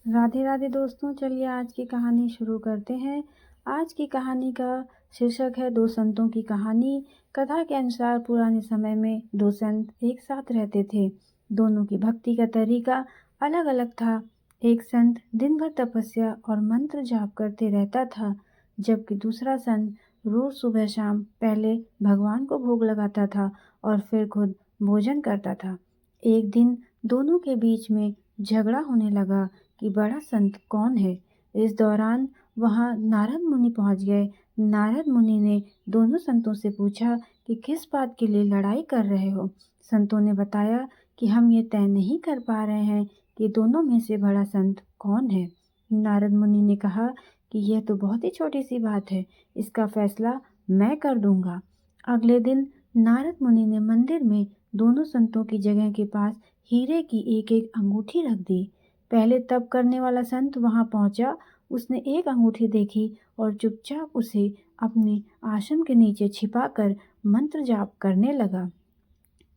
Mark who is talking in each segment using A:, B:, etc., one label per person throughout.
A: राधे राधे दोस्तों, चलिए आज की कहानी शुरू करते हैं। आज की कहानी का शीर्षक है दो संतों की कहानी। कथा के अनुसार पुराने समय में दो संत एक साथ रहते थे। दोनों की भक्ति का तरीका अलग अलग था। एक संत दिन भर तपस्या और मंत्र जाप करते रहता था, जबकि दूसरा संत रोज सुबह शाम पहले भगवान को भोग लगाता था और फिर खुद भोजन करता था। एक दिन दोनों के बीच में झगड़ा होने लगा कि बड़ा संत कौन है। इस दौरान वहां नारद मुनि पहुंच गए। नारद मुनि ने दोनों संतों से पूछा कि किस बात के लिए लड़ाई कर रहे हो। संतों ने बताया कि हम ये तय नहीं कर पा रहे हैं कि दोनों में से बड़ा संत कौन है। नारद मुनि ने कहा कि यह तो बहुत ही छोटी सी बात है, इसका फैसला मैं कर दूंगा। अगले दिन नारद मुनि ने मंदिर में दोनों संतों की जगह के पास हीरे की एक एक अंगूठी रख दी। पहले तप करने वाला संत वहां पहुंचा। उसने एक अंगूठी देखी और चुपचाप उसे अपने आसन के नीचे छिपाकर मंत्र जाप करने लगा।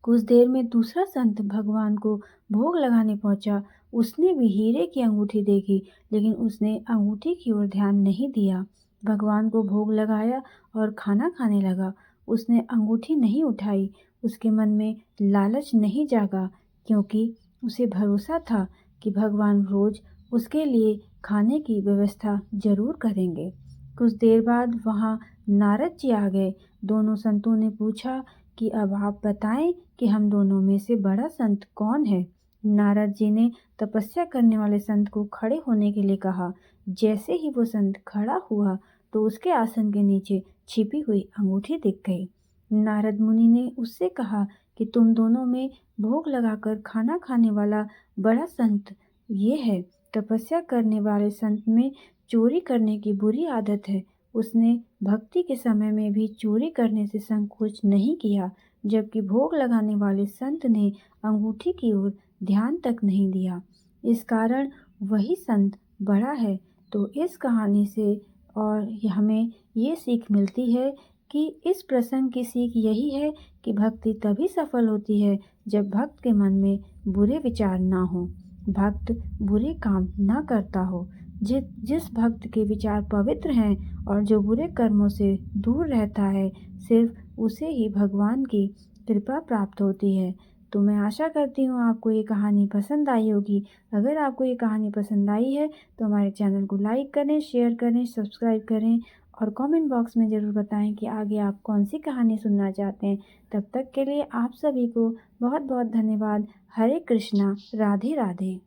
A: कुछ देर में दूसरा संत भगवान को भोग लगाने पहुंचा। उसने भी हीरे की अंगूठी देखी, लेकिन उसने अंगूठी की ओर ध्यान नहीं दिया। भगवान को भोग लगाया और खाना खाने लगा। उसने अंगूठी नहीं उठाई। उसके मन में लालच नहीं जागा, क्योंकि उसे भरोसा था कि भगवान रोज उसके लिए खाने की व्यवस्था जरूर करेंगे। कुछ देर बाद वहां नारद जी आ गए। दोनों संतों ने पूछा कि अब आप बताएं कि हम दोनों में से बड़ा संत कौन है। नारद जी ने तपस्या करने वाले संत को खड़े होने के लिए कहा। जैसे ही वो संत खड़ा हुआ तो उसके आसन के नीचे छिपी हुई अंगूठी दिख गई। नारद मुनि ने उससे कहा कि तुम दोनों में भोग लगाकर खाना खाने वाला बड़ा संत ये है। तपस्या करने वाले संत में चोरी करने की बुरी आदत है। उसने भक्ति के समय में भी चोरी करने से संकोच नहीं किया, जबकि भोग लगाने वाले संत ने अंगूठी की ओर ध्यान तक नहीं दिया। इस कारण वही संत बड़ा है। तो इस कहानी से और हमें ये सीख मिलती है कि इस प्रसंग की सीख यही है कि भक्ति तभी सफल होती है जब भक्त के मन में बुरे विचार ना हो, भक्त बुरे काम ना करता हो। जिस भक्त के विचार पवित्र हैं और जो बुरे कर्मों से दूर रहता है, सिर्फ उसे ही भगवान की कृपा प्राप्त होती है। तो मैं आशा करती हूँ आपको ये कहानी पसंद आई होगी। अगर आपको ये कहानी पसंद आई है तो हमारे चैनल को लाइक करें, शेयर करें, सब्सक्राइब करें और कमेंट बॉक्स में ज़रूर बताएं कि आगे आप कौन सी कहानी सुनना चाहते हैं। तब तक के लिए आप सभी को बहुत बहुत धन्यवाद। हरे कृष्णा, राधे राधे।